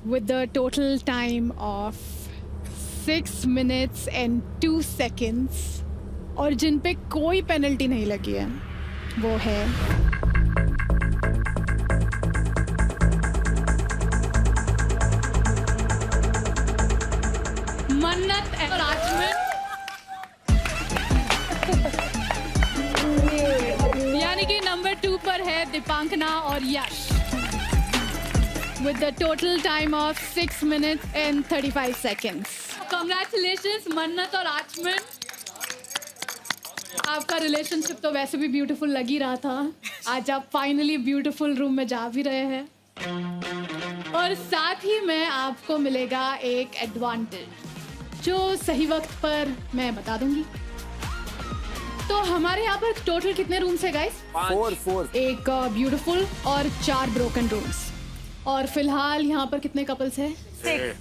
with the total time of 6 minutes and 2 seconds और जिन पे कोई पेनल्टी नहीं लगी है वो है मन्नत और आचमन, यानी कि नंबर 2 पर है दीपांकना और यश with the total time of 6 minutes and 35 seconds. Congratulations मन्नत और आचमन, आपका रिलेशनशिप तो वैसे भी ब्यूटीफुल लग ही रहा था, आज आप फाइनली ब्यूटीफुल रूम में जा भी रहे हैं और साथ ही में आपको मिलेगा एक एडवांटेज जो सही वक्त पर मैं बता दूंगी। तो हमारे यहाँ पर टोटल कितने रूम्स है गाइस? 4 एक ब्यूटीफुल और 4 ब्रोकन रूम्स और फिलहाल यहाँ पर कितने कपल्स हैं?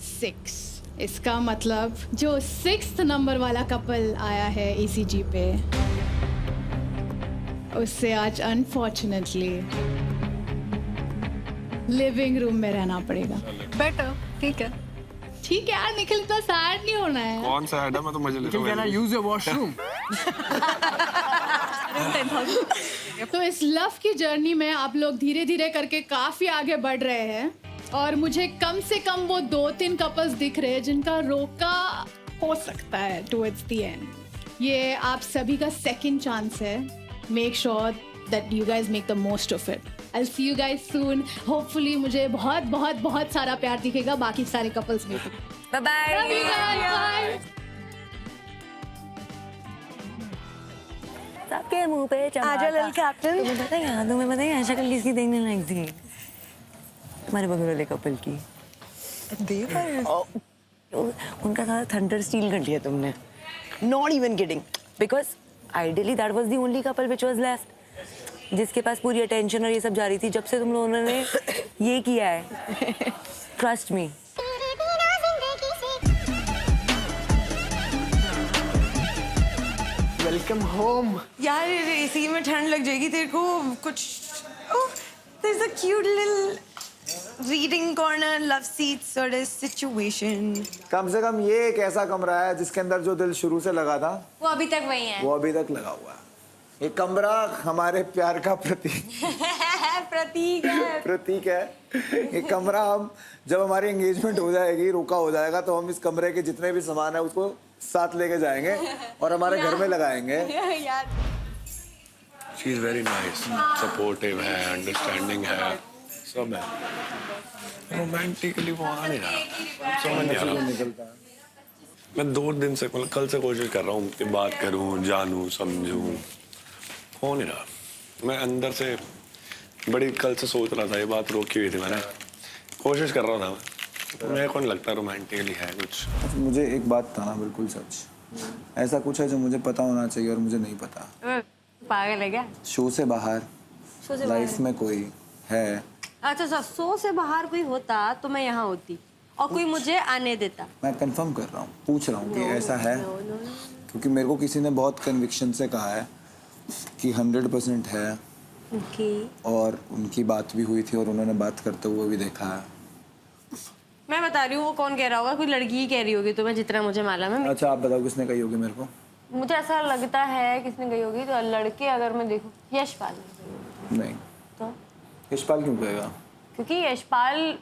6। इसका मतलब जो 6th नंबर वाला कपल आया है ECG पे उससे आज अनफॉर्चुनेटली लिविंग रूम में रहना पड़ेगा। बेटर, ठीक है यार, निखिल इतना सैड नहीं होना है। कौन सा है? मैं तो मजे ले रहा हूं। Can I use your washroom? तो इस लव की जर्नी में आप लोग धीरे धीरे करके काफी आगे बढ़ रहे हैं और मुझे कम से कम वो 2-3 कपल्स दिख रहे हैं जिनका रोका हो सकता है टुवर्ड्स द एंड। ये आप सभी का सेकंड चांस है। Make sure that you guys make the most of it. I'll see you guys soon. Hopefully मुझे बहुत बहुत बहुत सारा प्यार दिखेगा बाकी सारे कपल्स में। Bye bye. Love you guys. Bye. सबके मुंह पे चमका। आजा लिटिल कैप्टन। तुम्हें पता है शक्ल किसकी देखने लायक थी? हमारे बगल वाले कपल की। उनका सारा थंडर स्टील कर लिया तुमने। Not even kidding. Because ideally that was the only couple which was left. जिसके पास पूरी अटेंशन और ये सब जा रही थी। जब से तुम लोगों ने ये किया है, ट्रस्ट मी। Welcome home. यार इसी में ठंड लग जाएगी तेरे को कुछ। Oh, there's a cute little reading corner, love seat sort of situation. कम से कम ये एक ऐसा कमरा है जिसके अंदर जो दिल शुरू से लगा था वो अभी तक वही है। वो अभी तक लगा हुआ है। ये कमरा हमारे प्यार का प्रतीक प्रतीक है। ये कमरा हम जब हमारी एंगेजमेंट हो जाएगी, रोका हो जाएगा, तो हम इस कमरे के जितने भी सामान है उसको साथ लेके जाएंगे और हमारे घर में लगाएंगे। She is very nice, supportive है, understanding है, सब है। रोमांटिकली वो आ नहीं रहा, समझ नहीं आ रहा। मैं 2 दिन से मतलब कल से कोशिश कर रहा हूँ कि बात करूँ, जानूँ, समझूँ, हो नहीं रहा। मैं अंदर से बड़ी कल से सोच रहा था, ये बात रोकी हुई थी मैंने, कोशिश कर रहा था। मेरे को नहीं लगता रोमांटिकली है कुछ। मुझे एक बात था ना, बिल्कुल सच, ऐसा कुछ है जो मुझे पता होना चाहिए और मुझे नहीं पता। पागल है क्या? शो से बाहर लाइफ में कोई है? अच्छा, शो से बाहर कोई होता तो मैं यहाँ होती और कोई मुझे आने देता। मैं कंफर्म कर रहा हूँ, पूछ रहा हूँ कि ऐसा है, क्योंकि मेरे को किसी ने बहुत कन्विक्शन से कहा है कि 100% है। और उनकी बात भी हुई थी और उन्होंने बात करते हुए भी देखा है। मैं बता रही हूँ, वो कौन कह रहा होगा? कोई लड़की ही कह रही होगी तुम्हें, जितना मुझे मालूम है। अच्छा आप बताओ किसने कही होगी मेरे को? मुझे ऐसा लगता है किसने कही होगी। तो लड़के अगर मैं देखूँ, यशपाल। नहीं तो यशपाल क्यों कहेगा? क्योंकि यशपाल,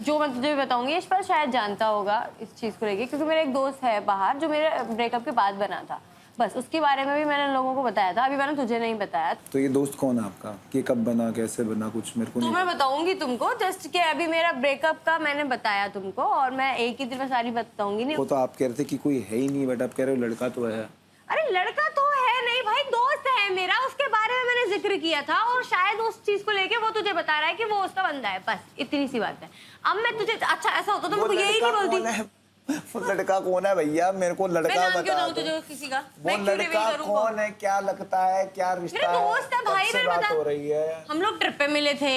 जो मैं तुझे बताऊंगी, यशपाल शायद जानता होगा इस चीज़ को लेके, क्योंकि मेरा एक दोस्त है बाहर जो मेरे ब्रेकअप के बाद बना था। बस उसके बारे में भी मैंने लोगों को बताया था, अभी मैंने तुझे नहीं बताया। तो ये दोस्त कौन है आपका? कि कब बना, कैसे बना, कुछ मेरे को नहीं। तो मैं बताऊंगी तुमको, जस्ट कि अभी मेरा ब्रेकअप का मैंने बताया तुमको, और मैं एक ही दिन में सारी बताऊंगी नहीं। वो तो आप कह रहे थे कि कोई है ही नहीं, बट आप कह रहे हो लड़का तो है। अरे लड़का तो है नहीं भाई, दोस्त है मेरा, उसके बारे में मैंने जिक्र किया था और शायद उस चीज को लेके वो तुझे बता रहा है कि वो उसका बंदा है। बस इतनी सी बात है। अब मैं तुझे, अच्छा ऐसा होता तो मैं यही नहीं बोलती। वो लड़का कौन है भैया? मेरे को लड़का बता दो। तुझे किसी का वो लड़का कौन है, क्या लगता है, क्या रिश्ता है? दोस्त है भाई, मैं बात हो रही है। हम लोग ट्रिप पे मिले थे,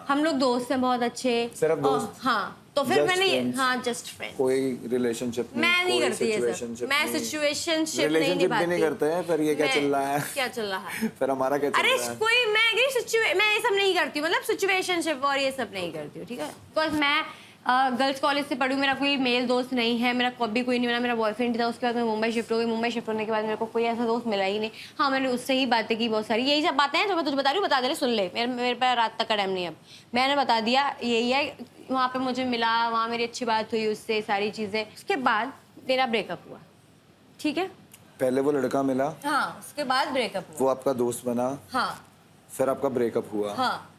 हम लोग दोस्त हैं बहुत अच्छे। सिर्फ दोस्त? हाँ, तो फिर मैंने हाँ जस्ट फ्रेंड। कोई रिलेशनशिप नहीं? मैं नहीं करती ये सब, मैं सिचुएशनशिप नहीं निभाती। नहीं करते हैं। फिर ये क्या चल रहा है? क्या चल रहा है? फिर हमारा क्या चल रहा है? अरे कोई मैं ये सब नहीं करती हूँ, मतलब सिचुएशनशिप और ये सब नहीं करती हूँ, ठीक है? बिकॉज मैं गर्ल्स कॉलेज से पढ़ी हूँ, मेरा कोई मेल दोस्त नहीं है, मेरा कभी कोई नहीं बना, मेरा बॉयफ्रेंड था, उसके बाद मैं मुंबई शिफ्ट हो गई, मुंबई शिफ्ट होने के बाद मेरे को कोई ऐसा दोस्त मिला ही नहीं। हाँ, मैंने उससे ही बातें की बहुत सारी, यही सब बातें हैं जो मैं तुझे बता रही हूँ, बता दे रही, सुन ले, मेरे पे रात तक का टाइम नहीं। अब मैंने बता दिया, यही है, वहाँ पे मुझे मिला, वहाँ मेरी अच्छी बात हुई उससे, सारी चीज़ें। उसके बाद मेरा ब्रेकअप हुआ, ठीक है? पहले वो लड़का मिला, हाँ, उसके बाद ब्रेकअप हुआ। वो आपका दोस्त बना, हाँ फिर आपका ब्रेकअप हुआ। हाँ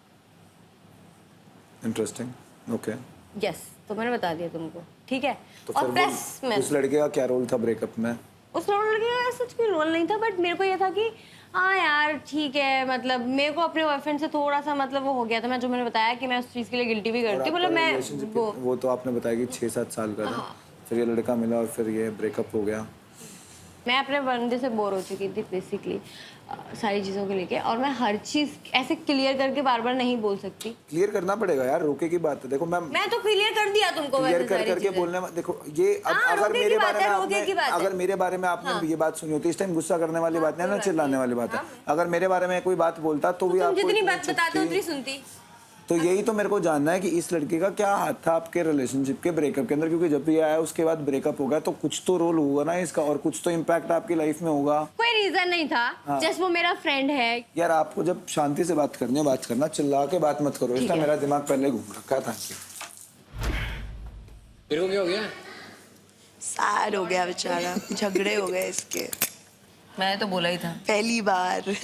इंटरेस्टिंग, ओके। यस, तो मैंने बता दिया तुमको, ठीक है? तो और फिर प्लस मैं उस लड़के का क्या रोल था ब्रेकअप में? उस लड़के का सच कोई रोल नहीं था, बट मेरे को ये था कि हाँ यार ठीक है, मतलब मेरे को अपने बॉयफ्रेंड से थोड़ा सा मतलब वो हो गया था, मैं जो मैंने बताया कि मैं उस चीज़ के लिए गिल्टी भी करती हूँ, मतलब मैं वो तो आपने बताया कि 6-7 साल का था, फिर ये लड़का मिला और फिर ये ब्रेकअप हो गया। मैं अपने बंदे से बोर हो चुकी थी बेसिकली, सारी चीज़ों को लेके, और मैं हर चीज़ ऐसे क्लियर करके बार बार नहीं बोल सकती। क्लियर करना पड़ेगा यार, रोके की बात है। देखो मैं तो क्लियर कर दिया तुमको, क्लियर वैसे कर सारी करके चीज़ें। बोलने में देखो ये हाँ, अगर रोके मेरे की बारे बात में है, रोके की बात है। अगर मेरे बारे में आपने ये बात सुनी होती, इस टाइम गुस्सा करने वाली बात नहीं है ना, चिल्लाने वाली बात है। अगर मेरे बारे में कोई बात बोलता तो भी तुम आपको जितनी इतनी बात बताते हो उतनी सुनती। तो यही तो मेरे को जानना है कि इस लड़के का क्या हाथ था आपके रिलेशनशिप के ब्रेकअप के अंदर, क्योंकि जब भी आया उसके बाद ब्रेकअप हो गया, तो कुछ तो रोल होगा ना इसका, और कुछ तो इम्पैक्ट आपकी लाइफ में होगा। कोई रीजन नहीं था, जस्ट वो मेरा फ्रेंड है। यार आपको जब शांति से बात करनी है बात करना, चिल्ला के बात मत करो, इसका मेरा दिमाग पहले घूम रखा था। मेरे को क्या हो गया? सैड हो गया बेचारा, झगड़े हो गए इसके मैंने तो बोला ही था पहली बार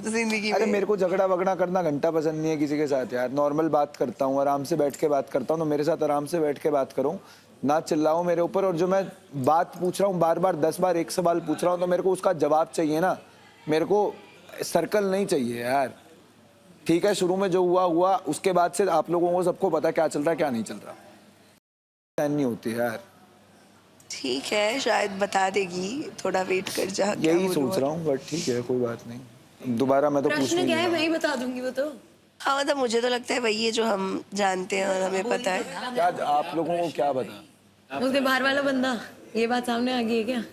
जिंदगी अरे में। मेरे को झगड़ा वगड़ा करना घंटा पसंद नहीं है किसी के साथ यार, नॉर्मल बात करता हूँ, आराम से बैठ के बात करता हूँ, तो मेरे साथ आराम से बैठ के बात करूँ, ना चिल्लाओ मेरे ऊपर। और जो मैं बात पूछ रहा हूँ बार बार 10 बार एक सवाल पूछ रहा हूँ, तो मेरे को उसका जवाब चाहिए ना, मेरे को सर्कल नहीं चाहिए यार। ठीक है, शुरू में जो हुआ हुआ, उसके बाद से आप लोगों को सबको पता क्या चल रहा है क्या नहीं चल रहा, नहीं होती यार। ठीक है, शायद बता देगी, थोड़ा वेट कर जा। यही सोच रहा हूँ, बट ठीक है कोई बात नहीं, दोबारा मैं तो पूछ नहीं रहा। मैं ही बता दूंगी वो तो। हाँ मतलब मुझे तो लगता है वही है जो हम जानते हैं और हमें पता है। क्या आप लोगों को क्या पता? उसके बाहर वाला बंदा, ये बात सामने आ गई है क्या?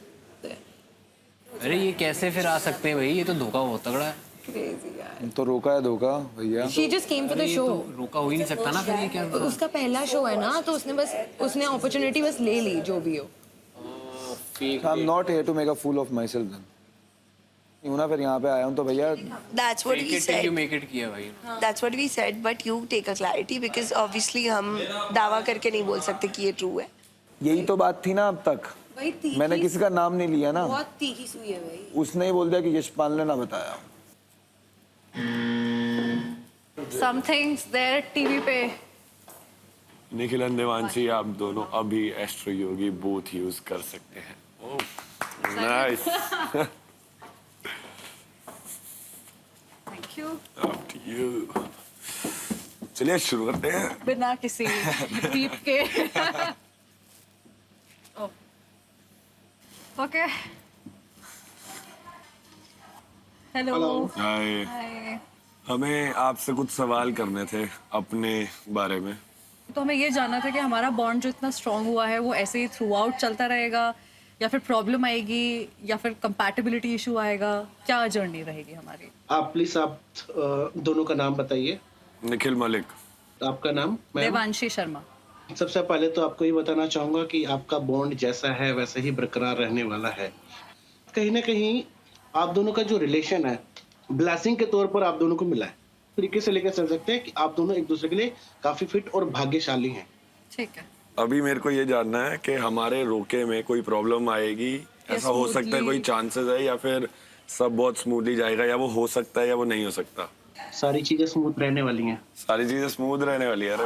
अरे ये कैसे फिर आ सकते हैं भाई, ये तो धोखा बहुत तगड़ा है। तो रोका है धोखा भैया। She just came for the ये show. तो रोका हो ही नहीं सकता ना फिर, ये क्या? उसका पहला शो है ना, तो उसने अपॉर्चुनिटी बस ले ली, जो भी हो। I'm not here to make a fool of myself then. यूं ना फिर यहाँ पे आया हूँ तो भैया That's what we you said. make it किया भाई। That's what we said, but you take a clarity because obviously हम दावा करके नहीं बोल सकते कि ये true है। यही तो बात थी ना अब तक, मैंने किसी का नाम नहीं लिया ना, बहुत तीखी सुई है भाई। उसने ही बोल दिया कि यशपाल ने ना बताया। Some things there टीवी पे। निखिल और देवांशी आप दोनों अभी एस्ट्रो योगी बोथ यूज कर सकते हैं। Nice. Thank you. Up to you. चलिए शुरू करते हैं। बिना किसी बीप के। ओके। हेलो। हाय। हमें आपसे कुछ सवाल करने थे अपने बारे में। तो हमें ये जानना था कि हमारा बॉन्ड जो इतना स्ट्रांग हुआ है वो ऐसे ही थ्रू आउट चलता रहेगा, या फिर प्रॉब्लम आएगी, या फिर कंपैटिबिलिटी इशू आएगा, क्या जर्नी रहेगी हमारी? आप प्लीज आप दोनों का नाम बताइए। निखिल मलिक। आपका नाम? मैम? देवांशी शर्मा। सबसे पहले तो आपको ये बताना चाहूंगा कि आपका बॉन्ड जैसा है वैसे ही बरकरार रहने वाला है। कहीं ना कहीं आप दोनों का जो रिलेशन है ब्लेसिंग के तौर पर आप दोनों को मिला है, तरीके से लेकर चल सकते हैं कि आप दोनों एक दूसरे के लिए काफी फिट और भाग्यशाली हैं। ठीक है। अभी मेरे को ये जानना है कि हमारे रोके में कोई प्रॉब्लम आएगी, ऐसा हो सकता है, कोई चांसेस है, या फिर सब बहुत स्मूथली जाएगा, या वो हो सकता है या वो नहीं हो सकता? सारी चीजें स्मूथ रहने वाली हैं। सारी चीजें स्मूथ रहने वाली है। अरे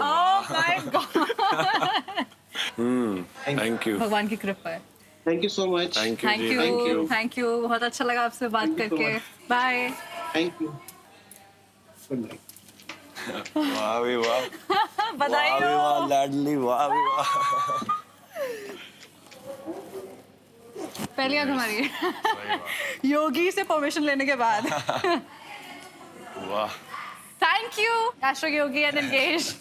थैंक यू। भगवान की कृपा है। Thank you so much. Thank you thank जी, you, thank you. Thank you. बहुत अच्छा लगा आपसे बात Thank you so करके। much. Bye. Thank you. Good night. वाह भी वाह, बधाई वाह भी हो। वाह लाडली, वाह भी वाह। पहली याद हमारी योगी से परमिशन लेने के बाद। वाह। Thank you astro Yogi and engaged.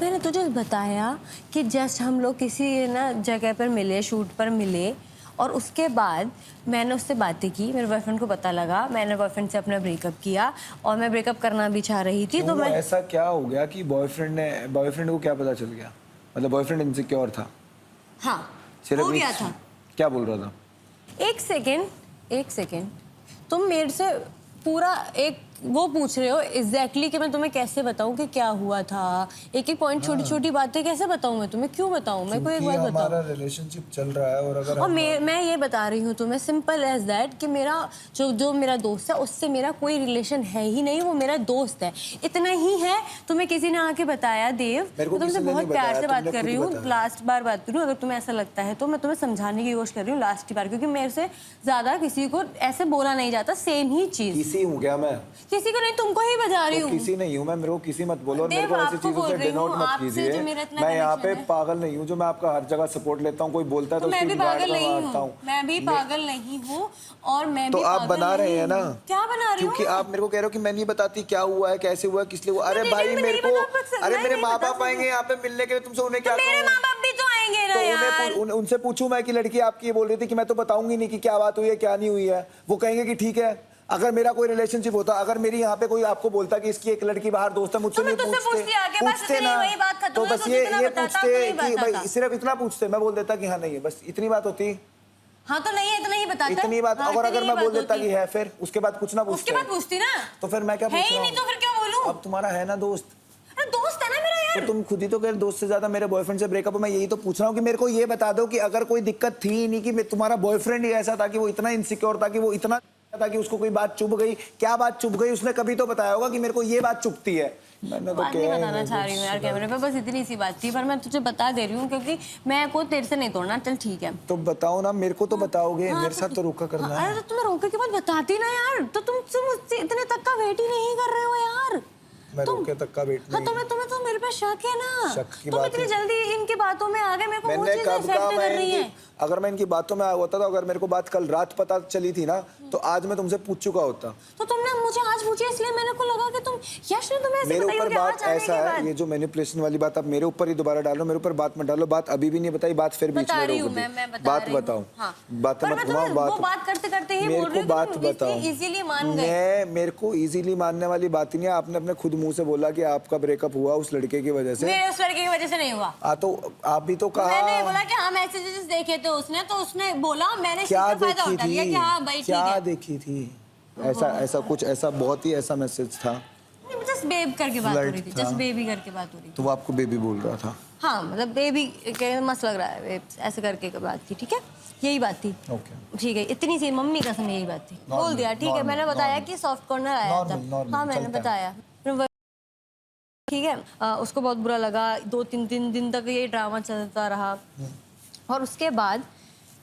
मैंने तुझे बताया कि जस्ट हम लोग किसी ना जगह पर मिले, शूट पर मिले, और उसके बाद मैंने उससे बातें की, मेरे बॉयफ्रेंड को पता लगा, मैंने बॉयफ्रेंड से अपना ब्रेकअप किया और मैं ब्रेकअप करना भी चाह रही थी। तो मैं ऐसा क्या हो गया कि बॉयफ्रेंड को क्या पता चल गया? मतलब बॉयफ्रेंड इनसिक्योर था? हाँ, सिर्फ हो गया था। क्या बोल रहा था? एक सेकेंड, तुम मेरे से पूरा एक वो पूछ रहे हो एग्जैक्टली कि मैं तुम्हें कैसे बताऊं कि क्या हुआ था, एक एक पॉइंट छोटी छोटी बातें कैसे बताऊं मैं तुम्हें, क्यों बताऊं मैं? कोई एक बात बताओ। हमारा रिलेशनशिप चल रहा है और अगर और मैं ये बता रही हूँ तुम्हें सिंपल एज दैट कि मेरा जो मेरा दोस्त है उससे मेरा कोई रिलेशन है ही नहीं, वो मेरा दोस्त है, इतना ही है। तुम्हें किसी ने आके बताया देव, मैं तुमसे बहुत प्यार से बात कर रही हूँ, लास्ट बार बात कर रही हूँ, अगर तुम्हें ऐसा लगता है तो मैं तुम्हें समझाने की कोशिश कर रही हूँ लास्ट बार, क्योंकि मेरे से ज्यादा किसी को ऐसे बोला नहीं जाता सेम ही चीज। किसी हूँ क्या मैं? किसी को नहीं, तुमको ही बजा रही हूँ। किसी नहीं हूँ मैं, मेरे को किसी मत बोलो और मेरे को ऐसी चीजों से डिनोट मत कीजिए। मैं यहाँ पे पागल नहीं हूँ जो मैं आपका हर जगह सपोर्ट लेता हूँ, कोई बोलता है तो मैं भी पागल नहीं हूँ। मैं भी पागल नहीं हूँ और मैं तो आप बना रहे हैं ना? क्या बना रही हूँ? क्योंकि आप मेरे को कह रहे हो कि मैं नहीं बताती क्या हुआ है, कैसे हुआ है, किस लिए हुआ। अरे भाई मेरे को, अरे मेरे माँ बाप आएंगे यहाँ पे मिलने के लिए, तुमसे उन्हें क्या? मेरे माँ बाप भी तो आएंगे ना यार। उनसे पूछूं मैं कि लड़की आपकी ये बोल रही थी कि मैं तो बताऊंगी नहीं कि क्या बात हुई है क्या नहीं हुई है, वो कहेंगे कि ठीक है। अगर मेरा कोई रिलेशनशिप होता, अगर मेरी यहाँ पे कोई आपको बोलता कि इसकी एक लड़की बाहर दोस्त है, मुझसे नहीं पूछते ना, तो बस ये पूछते कि भाई सिर्फ इतना पूछते, मैं बोल देता कि हाँ नहीं है, बस इतनी बात होती। हाँ तो नहीं है, इतना ही बताता। इतनी बात। और अगर मैं बोल देता कि है, फिर उसके बाद कुछ ना पूछते, उसके बाद पूछती ना, तो फिर मैं क्या पूछ रहा हूँ? तो फिर क्यों बोलूं? अब तुम्हारा है ना दोस्त, दोस्त है ना मेरा यार। तो तुम खुद ही तो कह रहे दोस्त से ज्यादा मेरे बॉयफ्रेंड से ब्रेकअप। मैं यही तो पूछ रहा हूँ कि मेरे को ये बता दो कि अगर कोई दिक्कत थी नहीं, कि तुम्हारा बॉयफ्रेंड ही ऐसा था कि वो इतना इनसिक्योर था, कि वो इतना था कि उसको कोई बात चुभ गई, क्या बात चुभ गई उसने कभी तो बताया होगा कि मेरे को ये बात चुभती है। मैंने तो नहीं बताना चाह रही हूँ यार कैमरे पे, बस इतनी सी बात थी, पर मैं तुझे बता दे रही हूँ क्योंकि मैं को तेरे से नहीं तोड़ना। चल ठीक है, तो बताओ ना, मेरे को तो बताओगे। मेरे साथ तो रोका करना है। अरे तो तुम्हें रोके के बाद बताती ना यार, तो तुम मुझसे इतने तक का वेट ही नहीं कर रहे हो यार। मैं रोके तक का वेट नहीं। तुम्हें तो मेरे पे शक है ना, तुम इतनी जल्दी इनकी बातों में आ गए, मेरे को वो चीजें इफेक्ट कर रही हैं। अगर मैं इनकी बातों में होता था, अगर मेरे को बात कल रात पता चली थी ना, तो आज मैं तुमसे पूछ चुका होता। तो तुमने मुझे आज पूछी, इसलिए मेरे को लगा कि तुम यश ने तुम्हें ऐसे मेरे ऊपर बात ऐसा है, बाद। ये जो मैनिपुलेशन वाली बात आप मेरे ऊपर ही दोबारा डालो, मेरे ऊपर बात मत डालो। बात अभी भी नहीं बताई, बात फिर बीच में रोक दी। बात बताओ, बात मत घुमाओ। बात करते करते ही मेरे को बात बताओ। इजीली मान गए। मेरे को इजीली मानने वाली बात ही नहीं है। आपने अपने खुद मुंह से बोला कि आपका ब्रेकअप हुआ उस लड़के की वजह से। मेरे उस लड़के की वजह से नहीं हुआ। तो आप भी तो कहा। मैंने बोला कि हाँ मैसेजेस देखे थे उसने, तो उसने बोला, मैंने क्या देखी थी? कि हाँ भाई ठीक है। क्या देखी थी? ऐसा कुछ ऐसा बहुत ही ऐसा मैसेज था। जस्ट बेब करके बात हो रही थी, जस्ट बेबी करके बात हो रही थी। तो वो आपको बेबी बोल रहा था? हाँ मतलब बेबी के मस्त लग रहा है, ऐसे करके बात थी। ठीक है, यही बात थी। ठीक है, इतनी सी मम्मी कसम यही बात थी। बोल दिया ठीक है, मैंने बताया कि सॉफ्ट कॉर्नर आया था। हाँ मैंने बताया। ठीक है, उसको बहुत बुरा लगा। 2-3 दिन तक ये ड्रामा चलता रहा और उसके बाद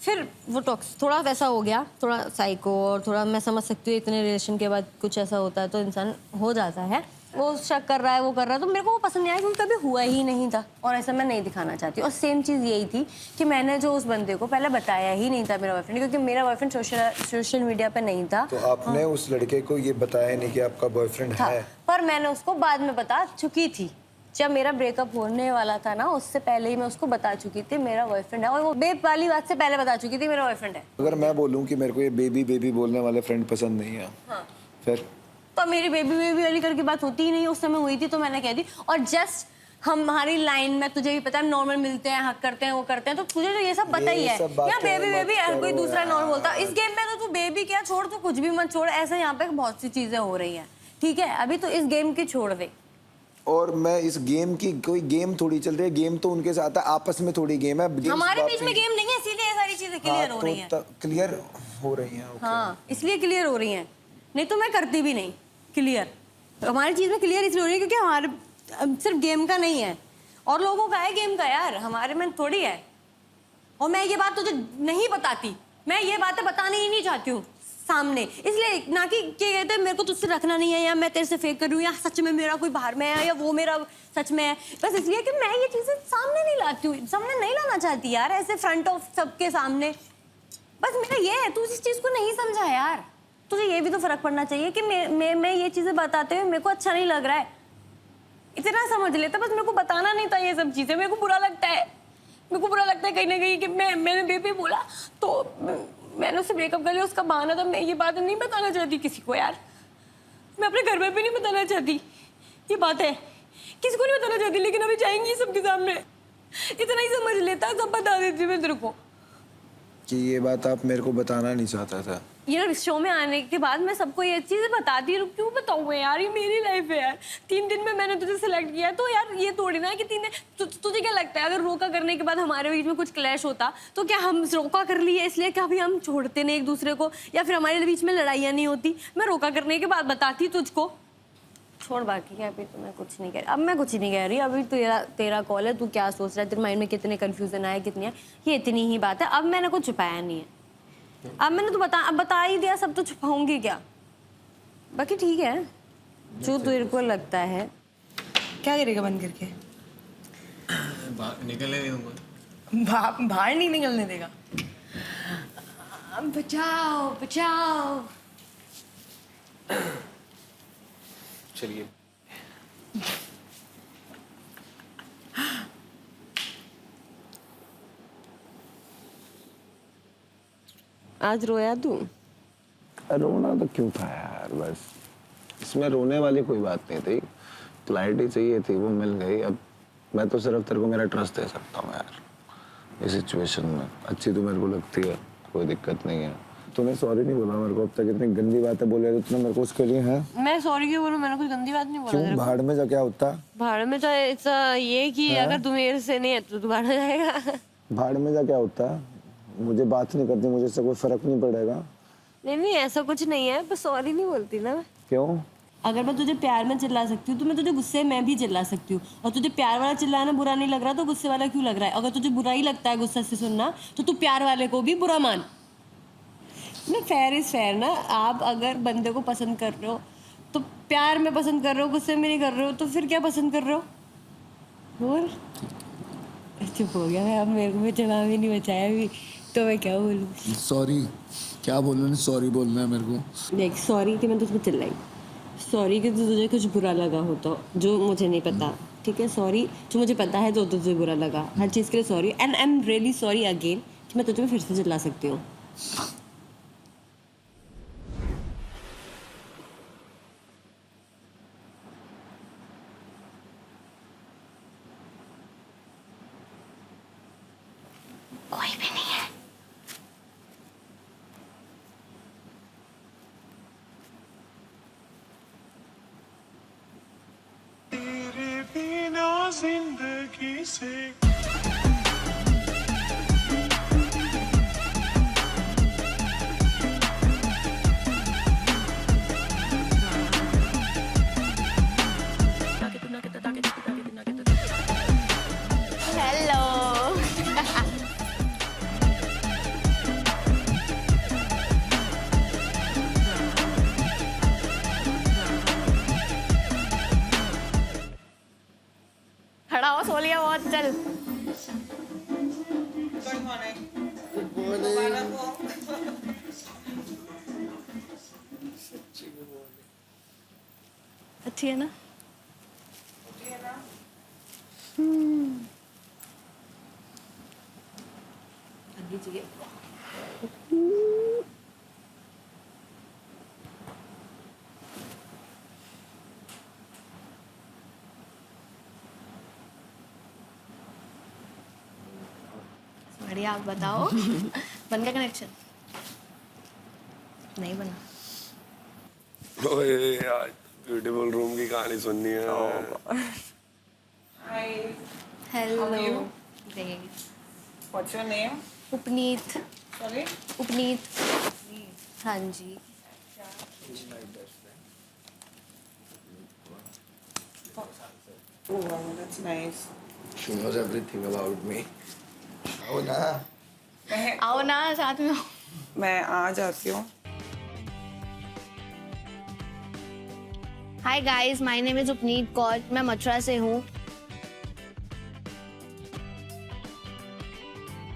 फिर वो थोड़ा वैसा हो गया, थोड़ा साइको, और थोड़ा मैं समझ सकती हूँ इतने रिलेशन के बाद कुछ ऐसा होता है तो इंसान हो जाता है। वो शक कर रहा है, वो कर रहा है, तो मेरे को वो पसंद नहीं आया क्योंकि कभी हुआ ही नहीं था और ऐसा मैं नहीं दिखाना चाहती। और सेम चीज़ यही थी कि मैंने जो उस बंदे को पहले बताया ही नहीं था मेरा बॉयफ्रेंड, क्योंकि मेरा बॉयफ्रेंड सोशल मीडिया पे नहीं था। तो आपने उस लड़के को ये बताया नहीं कि आपका बॉयफ्रेंड है? पर मैंने उसको बाद में बता चुकी थी, जब मेरा ब्रेकअप होने वाला था ना, उससे पहले ही मैं उसको बता चुकी थी मेरा बॉयफ्रेंड है, और वो बेब वाली बात से पहले बता चुकी थी मेरा बॉयफ्रेंड है। अगर मैं बोलूं कि मेरे को ये बेबी बोलने वाले फ्रेंड पसंद नहीं है, फिर तो मेरी बेबी वाली करके बात होती ही नहीं, उस समय हुई थी तो मैंने कह दी। और जस्ट हमारी लाइन में तुझे भी पता है, नॉर्मल मिलते हैं, हक करते हैं, वो करते हैं, तो तुझे तो ये सब पता ही है। यहाँ बेबी हर कोई दूसरा नॉर्मल बोलता है। इस गेम में तो तू बेबी क्या छोड़, तू कुछ भी मत छोड़। ऐसे यहाँ पे बहुत सी चीजें हो रही हैं, ठीक है? अभी तो इस गेम की छोड़ दे। और मैं इस गेम की, कोई गेम थोड़ी चल रही है, गेम तो उनके साथ है, आपस में थोड़ी गेम है। हमारे बीच में गेम नहीं है, इसीलिए ये सारी चीजें क्लियर हो रही हैं। क्लियर हो रही हैं। हाँ, इसलिए क्लियर हो रही हैं, नहीं तो मैं करती भी नहीं क्लियर। हमारी चीज में क्लियर इसलिए हो रही है क्योंकि हमारे सिर्फ गेम का नहीं है, और लोगों का है गेम का यार, हमारे में थोड़ी है। और मैं ये बात तुझे नहीं बताती, मैं ये बातें बतानी ही नहीं चाहती हूँ सामने, इसलिए ना कि कहते हैं मेरे को तुझसे रखना नहीं है, या मैं तेरे से फेक कर रही हूँ, या सच में मेरा कोई बाहर में है, या वो मेरा सच में है। बस इसलिए कि मैं ये चीजें सामने नहीं लाती हूँ, सामने नहीं लाना चाहती यार, ऐसे फ्रंट ऑफ सबके सामने। बस मेरा ये है, तू इस चीज को नहीं समझा यार। तुझे ये भी तो फर्क पड़ना चाहिए कि मैं ये चीजें बताते हुए मेरे को अच्छा नहीं लग रहा है, इतना समझ लेता। बस मेरे को बताना नहीं था ये सब चीजें, मेरे को बुरा लगता है। मेरे को बुरा लगता है कहीं ना कहीं कि मैंने बेबी बोला तो मैंने उससे ब्रेकअप कर लिया, उसका बहाना था। मैं ये बात नहीं बताना चाहती किसी को यार, मैं अपने घर में भी नहीं बताना चाहती ये बात है, किसी को नहीं बताना चाहती, लेकिन अभी जाएंगी सबके सामने, इतना ही समझ लेता, सब बता देती मैं तेरे को कि ये बात आप मेरे को बताना नहीं चाहता था। यार शो में आने के बाद मैं सबको ये चीजें बताती हूँ, क्यों बताऊँ मैं यार, ये मेरी लाइफ है यार। 3 दिन में मैंने तुझे सिलेक्ट किया तो यार ये थोड़ी ना कि 3 दिन तुझे क्या लगता है अगर रोका करने के बाद हमारे बीच में कुछ क्लैश होता तो क्या हम रोका कर लिए इसलिए क्या भी हम छोड़ते नहीं एक दूसरे को, या फिर हमारे बीच में लड़ाइयाँ नहीं होती? मैं रोका करने के बाद बताती तुझको। छोड़ बाकी क्या, अभी तो मैं कुछ नहीं कह रही, अब मैं कुछ नहीं कह रही, अभी तेरा कॉल है, तू क्या सोच रहा है, तेरे माइंड में कितने कंफ्यूजन आए कितनी है, ये इतनी ही बात है। अब मैंने कुछ छुपाया नहीं है, अब मैंने तो बता ही दिया, सब तो छुपाऊंगी क्या। बाकी ठीक है जो तेरे को लगता है। क्या करेगा बंद करके? निकलने दूंगा। बाहर नहीं निकलने देगा। बचाओ बचाओ। चलिए। आज रोया तू? रोना तो क्यों था यार, बस इसमें रोने वाली कोई बात नहीं थी, क्लैरिटी चाहिए थी, वो मिल गई। अब मैं तो सिर्फ तेरे को मेरा ट्रस्ट दे सकता हूँ यार इस सिचुएशन में। अच्छी तो मेरे को लगती है, कोई दिक्कत नहीं है। तूने सॉरी नहीं बोला मेरे को अब तक, इतनी गंदी बातें बोले तो तूने मेरे को उसके लिए है। मैं सॉरी क्यों बोलूं, मैंने कोई गंदी बात नहीं बोला। क्यों? भाड़ में जा क्या होता? भाड़ में तो ये कि अगर तू मेरे से नहीं है तो तू भाड़ में जाएगा। भाड़ में जा क्या होता? मुझे बात नहीं करती, मुझे इससे कोई फर्क नहीं पड़ेगा। नहीं ऐसा कुछ नहीं है, बस सॉरी नहीं बोलती ना मैं। क्यों? अगर मैं तुझे प्यार में चिल्ला सकती हूँ तो मैं तुझे गुस्से में भी चिल्ला सकती हूँ, और तुझे प्यार वाला चिल्लाना बुरा नहीं लग रहा तो गुस्से वाला क्यों लग रहा है? अगर तुझे बुरा ही लगता है गुस्सा से सुनना तो तू प्यार वाले को भी बुरा मान। ना फेयर इज फेयर ना। आप अगर बंदे को पसंद कर रहे हो तो प्यार में पसंद कर रहे हो, गुस्से में नहीं कर रहे हो, तो फिर क्या पसंद कर रहे हो? बोल। चुप हो गया मैं, अब मेरे को जवाब ही नहीं बचाया अभी, तो मैं क्या बोलूँ? सॉरी क्या बोलना? सॉरी बोलना है मेरे को। देख सॉरी कि मैं तुझ पर चिल्लाई, सॉरी कि तुझे कुछ बुरा लगा हो तो जो मुझे नहीं पता, ठीक है? सॉरी जो मुझे पता है तो तुझे बुरा लगा, हर चीज़ के लिए sorry, and I am really sorry again कि मैं तुझे फिर से चिल्ला सकती हूँ। कोई भी नहीं है। तेरे बिना जिंदगी से खड़ा हो, सो लिया बहुत, चल। अच्छी है ना? बढ़िया, आप बताओ। बन गया कनेक्शन? नहीं बना। ओए यार ब्यूटीफुल रूम की कहानी सुननी है। Hello. What's your name? उपनीत। Sorry? उपनीत। हाँ जी। Oh wow, that's nice. She knows everything about me. आओ ना। आओ ना साथ में। मैं आ जाती हूँ। Hi guys, my name is Upneet Kaur, मैं मथुरा से हूँ।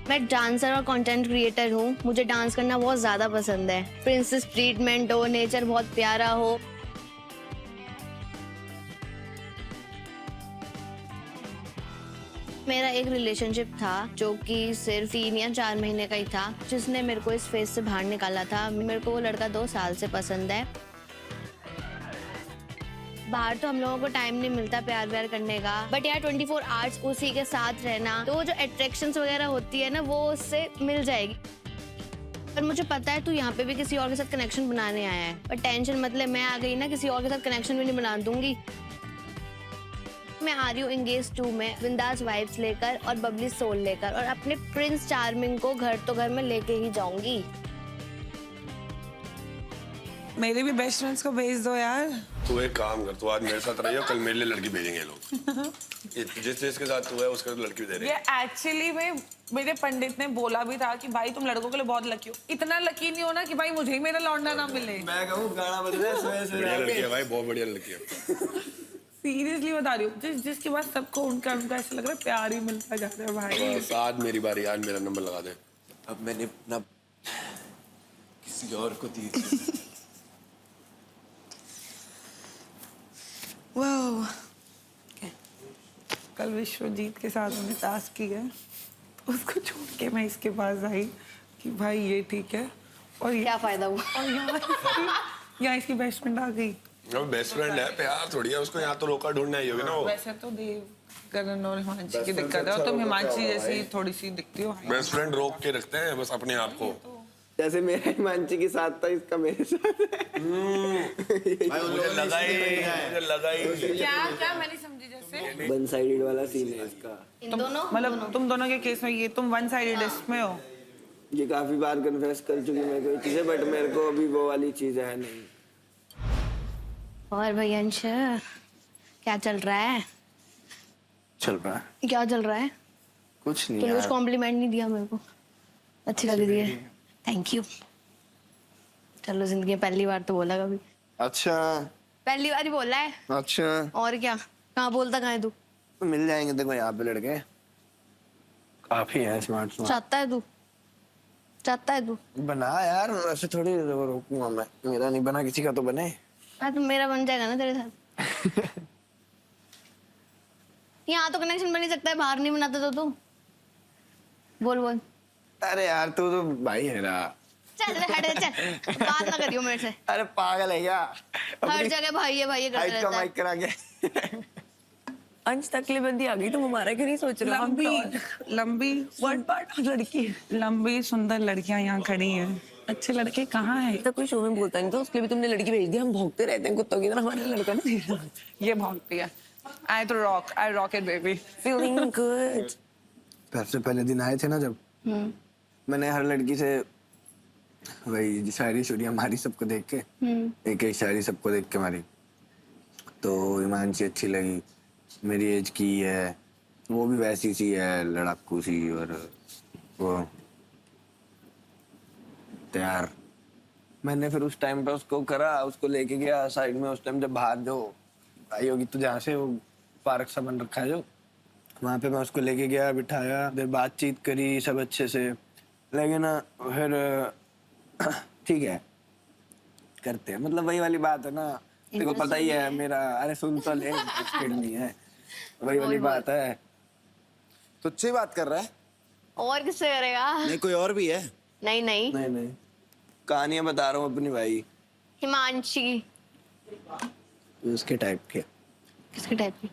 मैं डांसर और कंटेंट क्रिएटर हूँ। मुझे डांस करना बहुत ज़्यादा पसंद है। प्रिंसेस ट्रीटमेंट हो, नेचर बहुत प्यारा हो, मेरा एक रिलेशनशिप था जो कि सिर्फ 3 या 4 महीने का ही था, जिसने मेरे को इस फेज से बाहर निकाला था। मेरे को वो लड़का 2 साल से पसंद है। बाहर तो हम लोगों को टाइम नहीं मिलता प्यार व्यार करने का, बट यार 24 आवर्स उसी के साथ रहना, तो वो जो अट्रैक्शंस वगैरह होती है ना, वो उससे मिल जाएगी। पर मुझे पता है तू यहाँ पे भी किसी और के साथ कनेक्शन बनाने आया है, पर टेंशन मतलब मैं आ गई ना, किसी और के साथ कनेक्शन भी नहीं बना दूंगी। मैं आ रही हूँ एंगेज 2 में बिंदास वाइब्स लेकर और बबली सोल लेकर, और अपने प्रिंस चार्मिंग को घर तो घर में लेके ही जाऊंगी। मेरे भी बेस्ट फ्रेंड्स को भेज दो यार। तू एक काम कर, तू आज मेरे साथ रहियो, कल मेरे लिए लड़की भेजेंगे लोग। जिस के साथ तू है उसका लड़की भी दे रहे हैं। ये एक्चुअली में मेरे पंडित ने बोला भी था कि भाई तुम लड़कों के लिए बहुत लकी हो। इतना लकी नहीं हो ना कि भाई मुझे ही मेरा लौंडा ना मिले। मैं कहूँ गाना बज रहा है बढ़िया लड़की है भाई, बहुत बढ़िया लड़की है। सीरियसली बता रही हूँ, जिसके बाद सबको उनका ऐसा लग रहा है प्यार ही मिलता जा रहा है भाई। बस आज मेरी बारी, आज मेरा नंबर लगा दे। अब मैंने अपना किसी और को दी। वाओ, कल विश्वजीत के साथ मैंने टास्क किया, तो उसको छोड़ के मैं इसके पास आई कि भाई ये ठीक है, और क्या फायदा हुआ? और यहाँ इसकी बेस्ट फ्रेंड आ गई। अब बेस्ट फ्रेंड है, प्यार थोड़ी है उसको, यहाँ तो रोका ढूंढना ही होगी ना वो। वैसे तो देव करण और हिमांशी की दिक्कत है, और तुम हिमांशी जैसी थोड़ी सी दिखती हो। बेस्ट फ्रेंड रोक के रखते हैं बस अपने आप को। जैसे मेरा हिमांशी के साथ था, इसका मेरे साथ है। मुझे लगा ही क्या मैं नहीं समझी। जैसे वन साइडेड वाला सीन है इसका। मतलब तुम दोनों के केस में ये तुम वन साइडेड इसमें हो। ये काफी बार कन्फेस कर चुकी मैं कोई चीजें, बट मेरे को अभी वो वाली चीज है नहीं। और भाई अंश, क्या चल रहा है? चल रहा है। क्या चल रहा है? कुछ नहीं तूने यार। कुछ कॉम्प्लीमेंट नहीं दिया मेरे को, अच्छी लग रही है, थैंक यू। चलो, जिंदगी में पहली बार तो बोला कभी। अच्छा, पहली बार ही बोला है। अच्छा, और क्या, कहाँ बोलता कहाँ है तू? मिल जाएंगे देखो यहाँ पे लड़के, काफी है स्मार्ट। चाहता है तू बना यार, ऐसे थोड़ी रोकूंगा मैं, मेरा नहीं बना किसी का तो बने। तो मेरा बन जाएगा ना तेरे साथ। यहाँ तो कनेक्शन बन ही सकता है, बाहर नहीं बनाता तो तू बोल। अरे यार तू तो भाई है ना। चल हट, चल बात ना करियो मेरे से। अरे पागल है क्या? हर जगह भाई है करता रहता है। माइक करा के। अंश तकलीफबंदी आ गई, तुम हमारा क्यों नहीं सोच रहे हो? लंबी वन पार्ट लड़की, लंबी सुंदर लड़कियां यहाँ खड़ी हैं, अच्छे लड़के कहाँ हैं? तो कोई शो में बोलता नहीं था, उसके लिए भी तुमने लड़की भेज दी। हम भौंकते रहते हैं कुत्तों की तरह, हमारा लड़का नहीं देख रहा। ये भौंकती है। I rock it baby, feeling good. सबसे पहले दिन आए थे ना जब, मैंने हर लड़की से वही शायरी शुरी हमारी सबको देख के एक शायरी सबको देख के मारी। तो हिमांशी अच्छी लगी, मेरी एज की है, वो भी वैसी सी है, लड़ाकू सी, और वो तैयार। मैंने फिर उस टाइम पे उसको करा, उसको लेके गया साइड में। उस टाइम जब बाहर जो आई होगी तो जहाँ से वो पार्क सा बन रखा है जो, वहाँ पे मैं उसको लेके गया, बिठाया, फिर बातचीत करी सब अच्छे से। लेकिन फिर ठीक है करते हैं, मतलब वही वाली बात है ना, देखो पता ही है मेरा। अरे सुन तो ले, इंटरेस्टेड नहीं है, वही वाली बात है। तुझसे बात कर रहा है? और किससे करेगा? नहीं, कोई और भी है? नहीं, कहानियां बता रहा हूँ अपनी भाई, हिमांशी। उसके टाइप के। किसके टाइप की?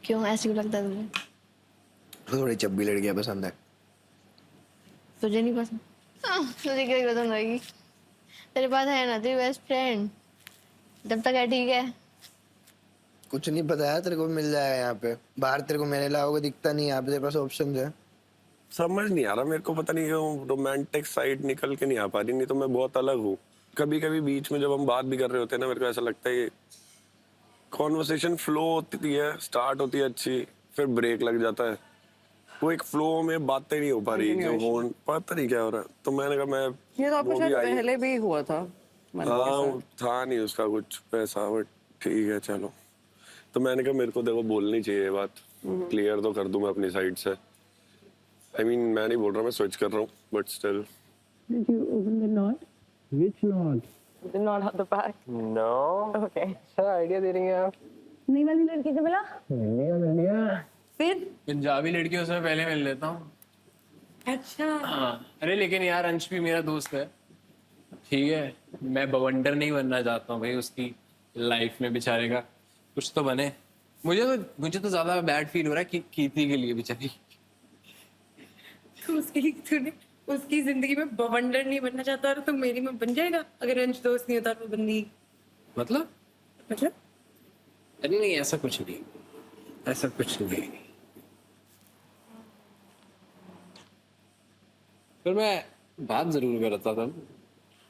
क्यों ऐसे क्यों लगता है तुझे? तो थोड़ी चब्बी लड़कियां पसंद है। तुझे नहीं पसंद? तुझे क्यों पसंद आएगी? तेरे पास है ना तेरी बेस्ट फ्रेंड, जब तक है ठीक है। कुछ नहीं पता है तेरे को, मिल जाएगा यहाँ पे। बाहर तेरे को मेरे अलावा कोई दिखता नहीं, यहाँ पे तेरे पास ऑप्शन है। समझ नहीं आ रहा मेरे को, पता नहीं क्यों रोमांटिक साइड निकल के नहीं आ पा रही। नहीं तो मैं बहुत अलग हूँ। कभी कभी बीच में जब हम बात भी कर रहे होते हैं ना, मेरे को ऐसा लगता है कॉन्वर्सेशन फ्लो होती है, स्टार्ट होती है अच्छी, फिर ब्रेक लग जाता है। वो एक फ्लो में बातें नहीं हो पा रही, जो हो पता नहीं क्या हो रहा है। तो मैंने कहा मैं ये तो आपको शायद पहले भी हुआ था। हाँ, था नहीं उसका कुछ पैसा, बट ठीक है चलो। तो मैंने कहा मेरे को देखो बोलनी चाहिए ये बात, क्लियर तो कर दूं मैं अपनी साइड से। I mean, मैं नहीं बोल रहा, मैं स्विच कर रहा हूँ, but still. Did you open the knot? Which knot? The knot at the back. No. Okay. अच्छा आइडिया दे रही हैं आप। नई वाली लड़की से मिला? मिल लिया। फिर पंजाबी लड़कियों से पहले मिल लेता हूँ। अच्छा हाँ, अरे लेकिन यार अंश भी मेरा दोस्त है, ठीक है। मैं बवंडर नहीं बनना चाहता हूँ भाई उसकी लाइफ में, बेचारे का कुछ तो बने। मुझे तो ज्यादा बैड फील हो रहा है कि कीर्ति के लिए बेचारी। तो उसके लिए तूने उसकी जिंदगी में बवंडर नहीं बनना चाहता और तो मेरी में बन जाएगा अगर अंश दोस्त नहीं होता तो बंदी। मतलब अरे नहीं, ऐसा कुछ नहीं, ऐसा कुछ नहीं। फिर मैं बात जरूर करता था।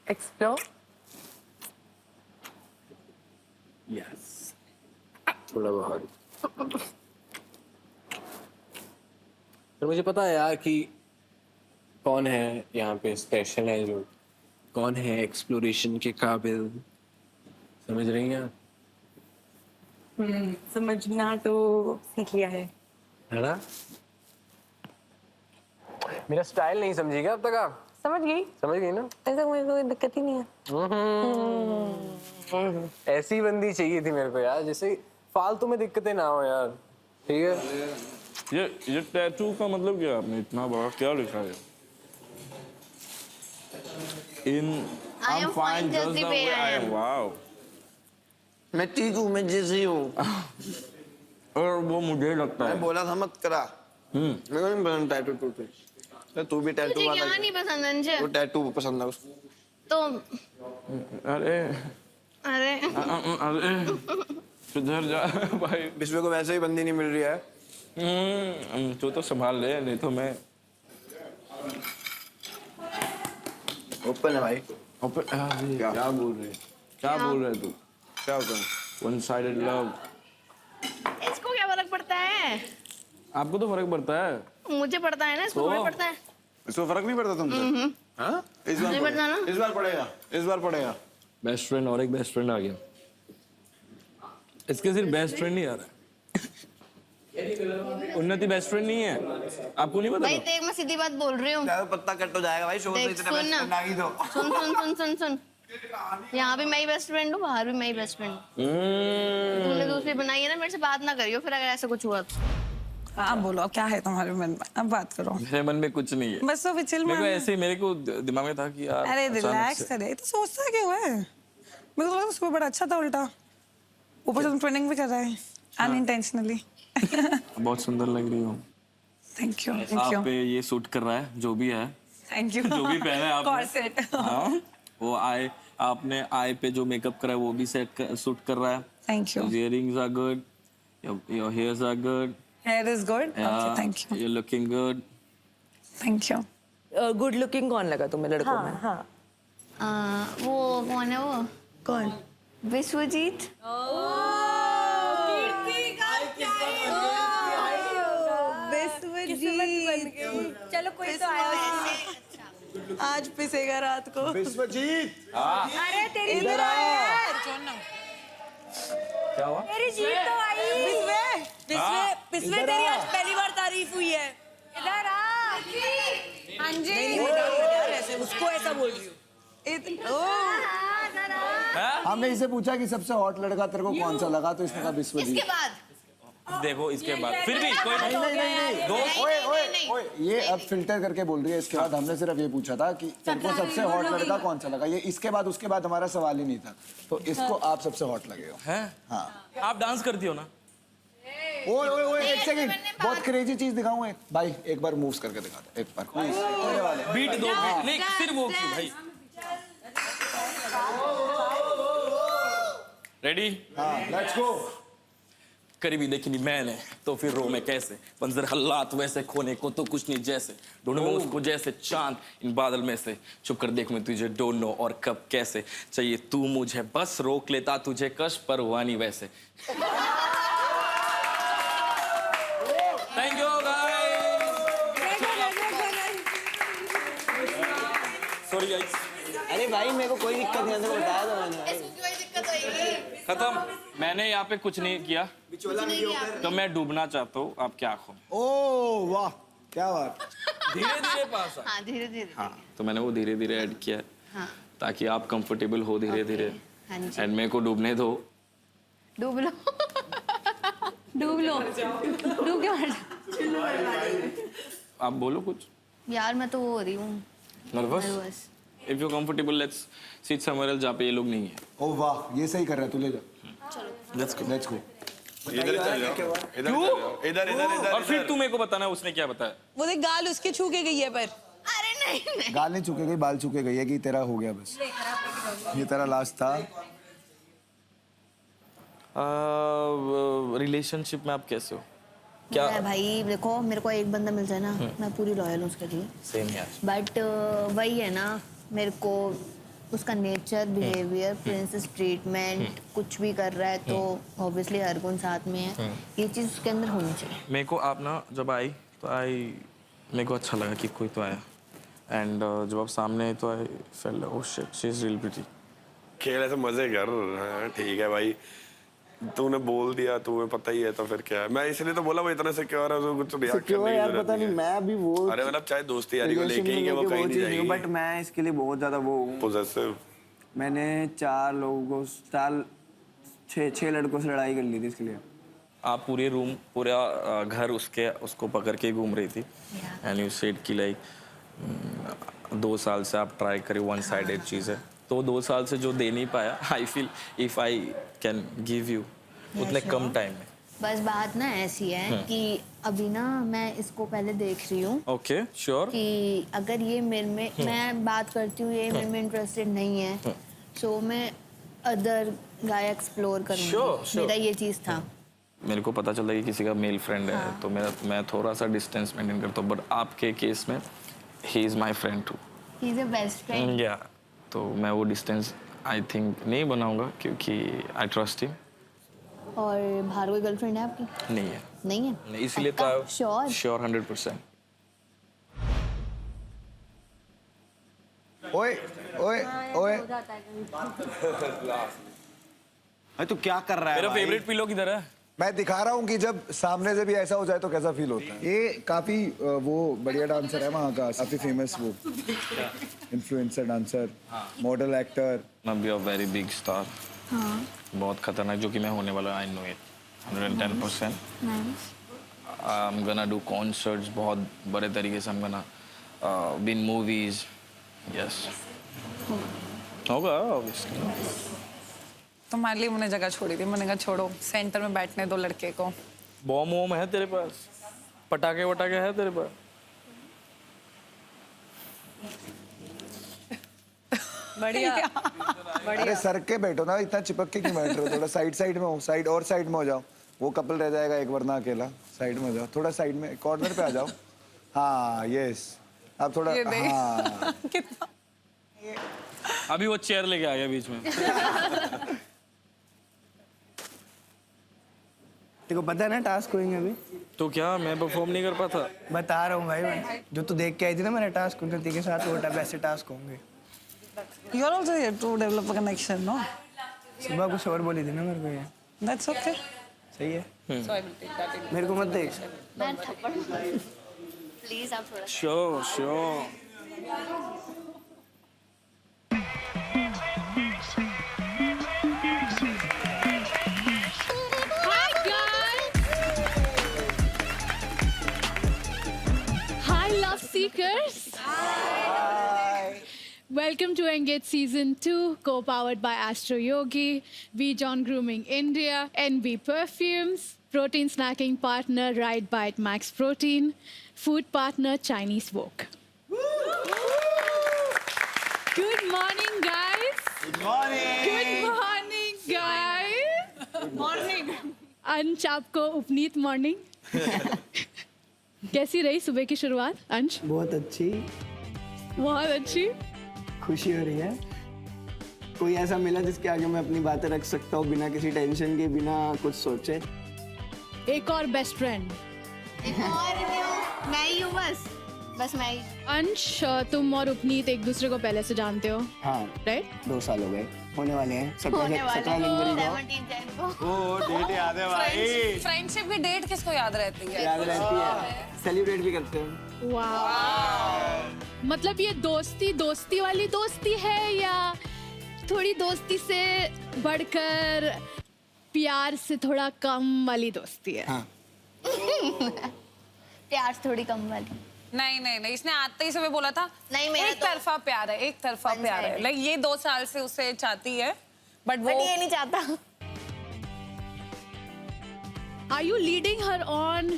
एक्सप्लोर। यस, थोड़ा बहुत। फिर मुझे पता है यार कि कौन है यहाँ पे स्पेशल है, जो कौन है एक्सप्लोरेशन के काबिल, समझ रही हैं? समझना तो सीख लिया है ना? मेरा स्टाइल नहीं समझी क्या अब तक आप? समझ गई ना, ऐसा मुझे कोई दिक्कत ही नहीं है। ऐसी बंदी चाहिए थी मेरे को यार, जैसे फालतू में दिक्कतें ना हो यार, ठीक है? ये टैटू का मतलब क्या? आपने इतना बड़ा क्या लिखा है? I'm fine just the way I am. Wow. मैं ठीक हूँ, मैं जैसी हूँ। और वो मुझे लगता है। मैं बोला था मत करा। मेरे को नहीं पसंद टैटू टूटू। तू भी टैटू वाला। मुझे नहीं पसंद अंश। वो टैटू पसंद है उसको। तो अरे सुधर जा भाई। बिस्वे को वैसे ही बंदी नहीं मिल रही है। तो संभाल ले, नहीं तो मैं। ओपन है भाई। ओपन। क्या बोल रहे? क्या बोल रहे तू? क्या ओपन? One sided love. इसको क्या फर्क पड़ता है? आपको तो फर्क पड़ता है। मुझे पड़ता है ना, इसको थोड़ी पड़ता है। इसको फर्क नहीं पड़ता तुमसे? हाँ? इस बार पड़ेगा। इस बार पड़ेगा। बेस्ट फ्रेंड और एक बेस्ट फ्रेंड आ गया। इसके सिर्फ बेस्ट फ्रेंड नहीं आ रहा है। उन्नति बेस्ट फ्रेंड नहीं है, आपको नहीं पता? भाई देख, मैं सीधी बात बोल रही हूँ। पत्ता कट हो जाएगा भाई, शोर से इतना बेस्ट फ्रेंड आ गई तो। सुन। यहाँ भी मैं ही बेस्ट फ्रेंड हूँ, बाहर भी मैं ही बेस्ट फ्रेंड हूँ। तुमने दूसरी बनाई है ना, मेरे से बात ना करियो फिर अगर ऐसा कुछ हुआ तो। आप बोलो क्या है तुम्हारे मन में, अब बात करो। मेरे मन में कुछ नहीं है, बस तो चिल। मेरे को ऐसे मेरे को दिमाग में था कि यार अरे रिलैक्स करे, तो सोचता क्यों है? मेरे को लगा सुबह बड़ा अच्छा था, उल्टा ऊपर से तुम ट्रेनिंग भी कर रहे हैं अनइंटेंशनली। बहुत सुंदर लग रही हो। Thank you. आप पे ये सूट कर रहा है, जो भी है। Thank you. जो भी पहना है आपने। कॉर्सेट। हाँ, वो आपने आई पे जो मेकअप करा है वो भी सूट कर रहा है। Thank you. Earrings are good, your hairs are good. Hair is good. Okay, thank you. You looking good. Thank you. Good looking कौन लगा तुम्हें लड़कों में? वो कौन है वो? कौन? विश्वजीत। चलो कोई तो आया। आज पिसेगा रात को। विश्वजीत। अरे तेरी इधर आ। क्या हुआ? तेरी जीत तो आई। पिस्वे तेरी आज पहली बार तारीफ हुई है। इधर आ। हाँ जी। उसको ऐसा बोल रही हूँ। हमने इसे पूछा कि सबसे हॉट लड़का तेरे को कौन सा लगा, तो इसने कहा विश्वजीत। इसके बाद देखो इसके बाद फिर भी कोई नहीं। ओए, ये अब फिल्टर करके बोल रही है। इसके बाद हमने सिर्फ ये पूछा था कि तेरे को सबसे हॉट लड़का कौन सा लगा। ये इसके बाद उसके बाद हमारा सवाल ही नहीं था, तो इसको आप सबसे हॉट लगे हो। हाँ, आप डांस करती हो ना? ओए एक सेकंड, बहुत क्रेजी चीज दिखाऊं एक भाई, एक बार मूव्स करके दिखा दे एक बार। बीट दो, नहीं सिर्फ वो की भाई। रेडी? हाँ, लेट्स गो। करीबी देखी नहीं मैंने तो फिर रो में कैसे, मंजर हालात वैसे, खोने को तो कुछ नहीं जैसे, ढूंढूंगा उसको जैसे चांद इन बादल में से, छुप कर देख मैं तुझे डोंट नो और कब कैसे, चाहिए तू मुझे बस, रोक लेता तुझे कश पर हुआ नहीं वैसे। Thank you guys. Sorry guys. अरे भाई मेरे को कोई दिक्कत नहीं है, तो बताया तो मैंने। खत्म, मैंने यहाँ पे कुछ नहीं किया, तो मैं डूबना चाहता हूँ आपकी आंखों में। ओह वाह, क्या बात। धीरे धीरे पास हाँ, धीरे-धीरे। हाँ, तो मैंने वो धीरे धीरे ऐड किया हाँ। ताकि आप कंफर्टेबल हो धीरे धीरे, हाँ जी। एंड मेरे को डूबने दो। डूब लो। डूब लो, डूब के मर जाओ। आप बोलो कुछ। यार मैं तो वो हो रही हूँ nervous? If you comfortable let's sit somewhere else जहाँ पे ये लोग नहीं है। ओ वाह, ये सही कर रहा है, तू ले जा। Let's go. Let's go. इधर चल जाओ, इधर चल जाओ, इधर और फिर तू मेरे को बताना उसने क्या बताया। वो देख गाल उसके छू के गई है पर अरे नहीं गाल नहीं चुके गई, बाल चुके गई है कि तेरा हो गया बस। ये तेरा लास्ट था। रिलेशनशिप में आप कैसे हो? क्या मैं भाई देखो, मेरे को एक बंदा मिल जाए ना, मैं पूरी लॉयल हूँ उसके लिए। सेम यार। बट वही है ना, मेरे को उसका नेचर, बिहेवियर, प्रिंसेस ट्रीटमेंट कुछ भी कर रहा है तो ऑब्वियसली हर गुण साथ में है, ये चीज़ उसके अंदर होनी चाहिए। मेरे को आप ना जब आई तो मेरे को अच्छा लगा कि कोई तो आया एंड जब आप सामने आई तो I felt oh shit she is really pretty. खेल ऐसे मजे कर। हाँ, ठीक है भाई, तूने बोल दिया, तुम्हें पता ही है तो फिर क्या है। मैं इसलिए तो बोला वो इतना सिक्योर है, उसको कुछ रिएक्ट करने की जरूरत पता नहीं, मैं अभी वो अरे मतलब चाहे दोस्ती यारी को लेके ही वो कहीं नहीं जाएगी। बट मैं इसके लिए बहुत ज्यादा वो हूँ। पोजेसिव। मैंने 4 लोगों को 6 लड़कों से लड़ाई कर ली थी इसके लिए। आप पूरे रूम पूरा घर उसको पकड़ के घूम रही थी एंड यू सेड कि लाइक 2 साल से आप ट्राई करें वन साइडेड चीज़ है, तो 2 साल से जो दे नहीं पाया, I feel if I can give you उतने कम टाइम में। बस बात ना ऐसी है कि अभी ना मैं इसको पहले देख रही हूँ। Okay sure. कि अगर ये मेरे में मैं बात करती हूँ, ये मेरे में इंटरेस्टेड नहीं है, सो मैं अदर गाय एक्सप्लोर करूँगी। मेरा ये चीज़ था। मेरे को पता चला कि किसी का मेल फ्रेंड है तो मैं थोड़ा सा डिस्टेंस मेंटेन करता हूँ, बट आपके केस में he is my friend too. He is a best friend. या तो मैं वो डिस्टेंस आई थिंक नहीं बनाऊंगा क्योंकि आई ट्रस्ट हिम। और बाहर कोई गर्लफ्रेंड है आपकी? नहीं है। नहीं है? नहीं, इसीलिए तो श्योर? श्योर 100%। ओए ओए ओए, अरे तू क्या कर रहा है? मेरा फेवरेट पिलो किधर है? मैं दिखा रहा हूँ कि जब सामने से भी ऐसा हो जाए तो कैसा फील होता है। ये काफी वो बढ़िया डांसर है वहाँ का, काफी फेमस वो इन्फ्लुएंसर डांसर, मॉडल, एक्टर। मैं be a very big star. बहुत खतरनाक, जो कि मैं होने वाला, I know it 110%। I am gonna do concerts बहुत बड़े तरीके से। I am gonna be in movies. Yes होगा ऑब्वियसली। तुम्हारे लिए मैंने जगह छोड़ी थी, मैंने कहा छोड़ो, सेंटर में बैठने दो लड़के को। बॉम्ब वॉम है तेरे पास? पटाखे वटाखे है तेरे पास? बढ़िया। अरे सर के बैठो ना, इतना चिपक के क्यों बैठ रहे हो? थोड़ा साइड में हो, साइड में हो जाओ। वो कपल रह जाएगा एक, वरना अकेला। साइड में हो जाओ, थोड़ा साइड में, कॉर्नर पे आ जाओ। हाँ यस, अब थोड़ा हाँ। अभी वो चेयर लेके आ गया बीच में। तेरे को पता है ना टास्क होंगे अभी? तो क्या मैं परफॉर्म नहीं कर पाता? बता रहा हूँ भाई, मैं जो तू देख के आई थी ना मेरा टास्क, उन्नति के साथ वो वैसे टास्क होंगे। You are also here to develop a connection, no? सुबह कुछ और बोली थी ना मेरे को ये। That's okay. सही है। So I will take that in. मेरे को मत देख। मैं थप्पड़ प्लीज आप थोड़ा। Sure. Seekers. Hi. Welcome to Engage Season 2, co-powered by Astro Yogi, V John Grooming India, NB Perfumes, protein snacking partner Right Bite Max Protein, food partner Chinese Wok. Good morning, guys. Good morning. Good morning, guys. Good morning. अंश आपको उपनीत morning. कैसी रही सुबह की शुरुआत अंश? बहुत अच्छी। बहुत अच्छी। खुशी हो रही है, कोई ऐसा मिला जिसके आगे मैं अपनी बातें रख सकता हूँ बिना किसी टेंशन के, बिना कुछ सोचे। एक और बेस्ट फ्रेंड। एक और मैं ही हूँ, बस मैं ही। अंश, तुम और उपनीत एक दूसरे को पहले से जानते हो? हाँ राइट। 2 साल हो गए, होने वाले हैं 17 जनवरी को। ओ डेट याद है भाई। फ्रेंडशिप की डेट किसको याद रहती है? याद रहती है, सेलिब्रेट भी करते हैं। वाह, मतलब ये दोस्ती वाली दोस्ती है या थोड़ी दोस्ती से बढ़कर प्यार से थोड़ा कम वाली दोस्ती है। हाँ प्यार से थोड़ी कम वाली। नहीं नहीं नहीं, इसने आते ही समय बोला था नहीं, मेरा एक तरफा प्यार है, एक तरफा प्यार है। लाइक ये 2 साल से उसे चाहती है बट वो ये नहीं चाहता। Are you leading her on?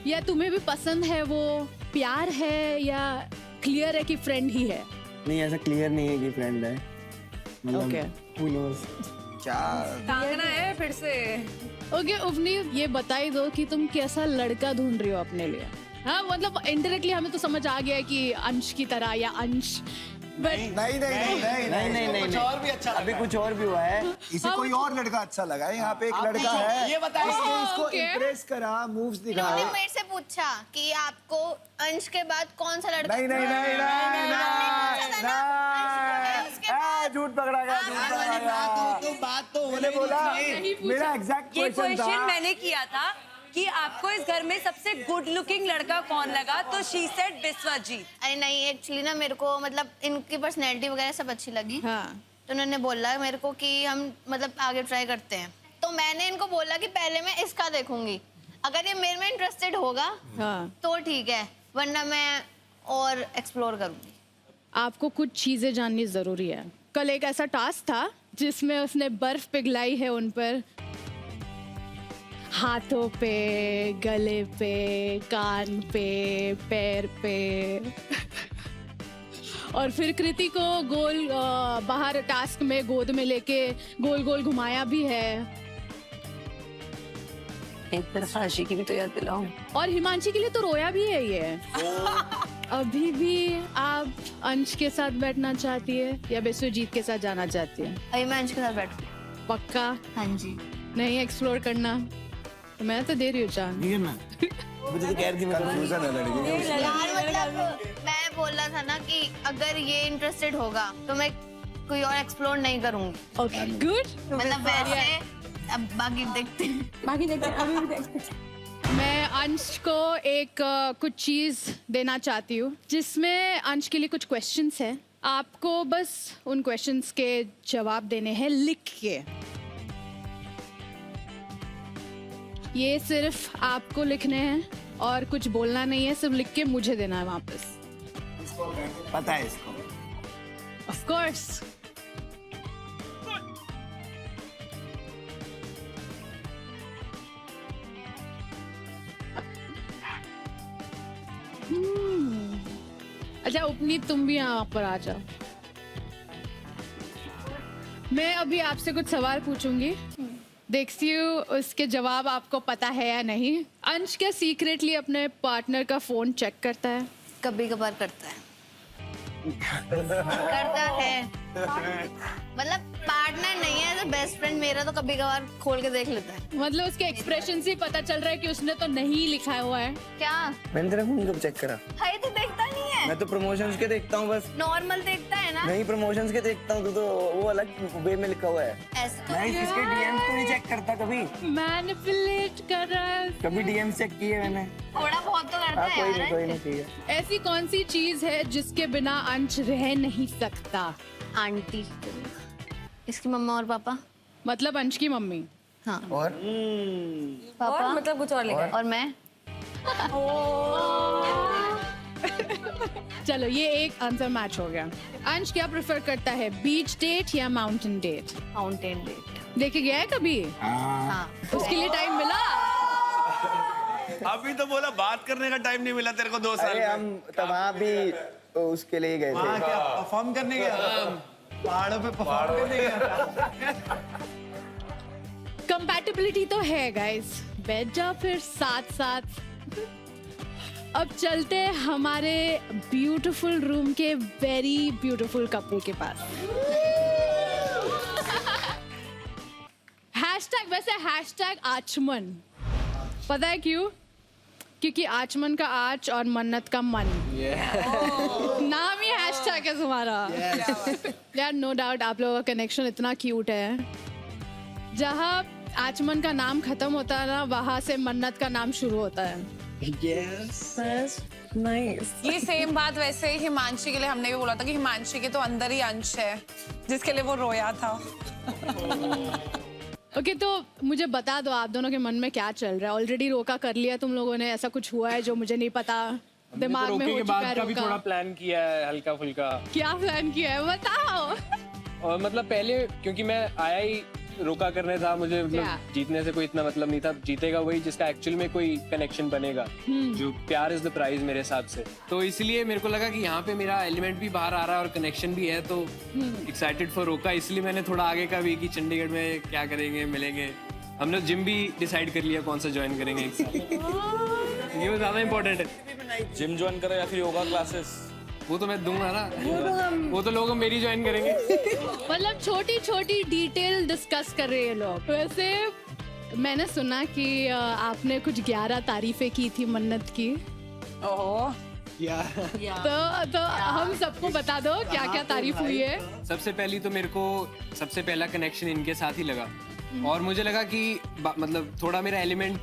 या तुम्हें भी पसंद है वो, प्यार है या क्लियर है कि फ्रेंड ही है? नहीं ऐसा क्लियर नहीं है कि फ्रेंड है। Okay. Who knows? क्या टांगना है फिर से। ओके उपनीत, ये बताई दो कि तुम कैसा लड़का ढूंढ रही हो अपने लिए। हाँ मतलब इनडायरेक्टली हमें तो समझ आ गया है कि अंश की तरह या अंश, बट नहीं कुछ और भी अच्छा अभी कुछ और भी हुआ है। इसे कोई और लड़का अच्छा लगा है। यहाँ पे एक लड़का है, ये बताइए। इसने इसको Okay. इम्प्रेस करा, मूव्स इन्होंने दिखाए। मेरे से पूछा कि आपको अंश के बाद कौन सा लड़का नहीं झूठ पकड़ा गया, झूठ पकड़ा गया। तो बात तो मैंने बोला, मेरा एग्जैक्ट ये क्वेश्चन क्वेश्चन था। मैंने किया था कि आपको इस घर में सबसे गुड लुकिंग लड़का कौन लगा, तो शी सेड बिस्वाजीत। अरे नहीं, एक्चुअली ना मेरे को मतलब इनकी पर्सनैलिटी वगैरह सब अच्छी लगी। हाँ तो उन्होंने बोला मेरे को कि हम मतलब आगे ट्राई करते हैं। तो मैंने इनको बोला कि पहले मैं इसका देखूंगी, अगर ये मेरे में इंटरेस्टेड होगा हाँ। तो ठीक है, वरना मैं और एक्सप्लोर करूंगी। आपको कुछ चीजें जाननी जरूरी है। कल एक ऐसा टास्क था जिसमें उसने बर्फ पिघलाई है उन पर, हाथों पे, गले पे, कान पे, पैर पे और फिर कृति को गोल बाहर टास्क में गोद में लेके गोल गोल घुमाया भी है। एक तरफा आशिकी भी तो याद दिलाओ। और हिमांशी के लिए तो रोया भी है ये। अभी भी आप अंश के साथ बैठना चाहती है या बिस्वजीत के साथ जाना चाहती है? अभी मैं अंश के साथ बैठूंगी। पक्का? हाँ जी। नहीं एक्सप्लोर करना? मैं तो दे रही हूँ चांस। मुझे तो कह रही थी मैं कंफ्यूजन है लड़की की। यार मतलब मैं बोल रहा था ना कि अगर ये इंटरेस्टेड होगा तो मैं कोई और एक्सप्लोर नहीं करूंगी। Okay good. मतलब वैसे अब बाकी देखते हैं। अभी भी देखते हैं। मैं अंश को एक कुछ चीज देना चाहती हूँ जिसमें अंश के लिए कुछ क्वेश्चंस हैं। आपको बस उन क्वेश्चंस के जवाब देने हैं लिख के। ये सिर्फ आपको लिखने हैं और कुछ बोलना नहीं है, सिर्फ लिख के मुझे देना है वापस। पता है इसको। Of course. अच्छा उपनीत, तुम भी यहाँ पर आ जाओ। मैं अभी आपसे कुछ सवाल पूछूंगी, देखती हूँ उसके जवाब आपको पता है या नहीं। अंश क्या सीक्रेटली अपने पार्टनर का फोन चेक करता है? कभी कभार करता है। करता है मतलब पार्टनर नहीं है, तो बेस्ट फ्रेंड मेरा तो कभी कभार खोल के देख लेता है। मतलब उसके एक्सप्रेशन से पता चल रहा है कि उसने तो नहीं लिखा हुआ है। क्या? मैंने तेरा फोन कब चेक करा? हाय तो देखता नहीं है। मैं तो प्रमोशंस के देखता हूँ बस। नॉर्मल देखता है ना? नहीं प्रमोशंस के देखता हूँ, तो वो अलग वे में लिखा हुआ है। ऐसे तो मैं इसके डीएम्स को नहीं चेक करता कभी। मैनिपुलेट कर रहा है। कभी डीएम्स चेक किए मैंने? थोड़ा बहुत तो करता है यार। कोई नहीं, ठीक है। ऐसी कौन सी चीज है जिसके बिना अंश रह नहीं सकता? आंटी, इसकी मम्मा और पापा। मतलब अंश की मम्मी। हाँ। और पापा और मतलब कुछ और लिखा है। और मैं। चलो ये एक आंसर मैच हो गया। अंश क्या प्रेफर करता है, बीच डेट या माउंटेन डेट? Mountain date. लेके गया है कभी? हाँ। उसके लिए टाइम मिला? अभी तो बोला बात करने का टाइम नहीं मिला तेरे को 2 साल अरे में। हम तब वहाँ भी उसके लिए गए थे। क्या परफॉर्म करने गया? पहाड़ों पे परफॉर्म करने गया। कंपैटिबिलिटी तो है गाइस, बैठ जाओ फिर साथ साथ। अब चलते हैं हमारे ब्यूटीफुल रूम के वेरी ब्यूटीफुल कपल के पास। हैशटैग, वैसे हैशटैग आचमन, पता है क्यों? क्योंकि आचमन का आच और मन्नत का मन। नाम ही हैशटैग है तुम्हारा। यार नो डाउट आप लोगों का कनेक्शन इतना क्यूट है। जहाँ आचमन का नाम खत्म होता है ना, वहाँ से मन्नत का नाम शुरू होता है। Yes, nice. ये सेम बात वैसे हिमांशी के लिए हमने भी बोला था कि हिमांशी के तो अंदर ही अंश है जिसके लिए वो रोया था। ओके तो मुझे बता दो आप दोनों के मन में क्या चल रहा है। ऑलरेडी रोका कर लिया तुम लोगों ने, ऐसा कुछ हुआ है जो मुझे नहीं पता? दिमाग में हो के चुका बाद है का भी रोका। थोड़ा प्लान किया है हल्का फुल्का। क्या प्लान किया है बताओ। और मतलब पहले क्योंकि मैं आया ही रोका करने था, मुझे क्या? मतलब जीतने से कोई इतना मतलब नहीं था। जीतेगा वही जिसका एक्चुअल में कोई कनेक्शन बनेगा, जो प्यार इज द प्राइज मेरे हिसाब से। तो इसलिए मेरे को लगा कि यहाँ पे मेरा एलिमेंट भी बाहर आ रहा है और कनेक्शन भी है, तो एक्साइटेड फॉर रोका। इसलिए मैंने थोड़ा आगे का भी कि चंडीगढ़ में क्या करेंगे, मिलेंगे। हमने जिम भी डिसाइड कर लिया कौन सा ज्वाइन करेंगे एक साथ। ये ज्यादा इम्पोर्टेंट है। जिम ज्वाइन करें या फिर योगा क्लासेस? वो तो मैं दूंगा ना, वो तो लोग मेरी ज्वाइन करेंगे। मतलब छोटी छोटी डिटेल डिस्कस कर रहे हैं लोग। वैसे मैंने सुना कि आपने कुछ 11 तारीफें की थी मन्नत की। तो हम सबको बता दो क्या क्या तारीफ हुई है। सबसे पहली तो मेरे को सबसे पहला कनेक्शन इनके साथ ही लगा, और मुझे लगा कि मतलब थोड़ा मेरा एलिमेंट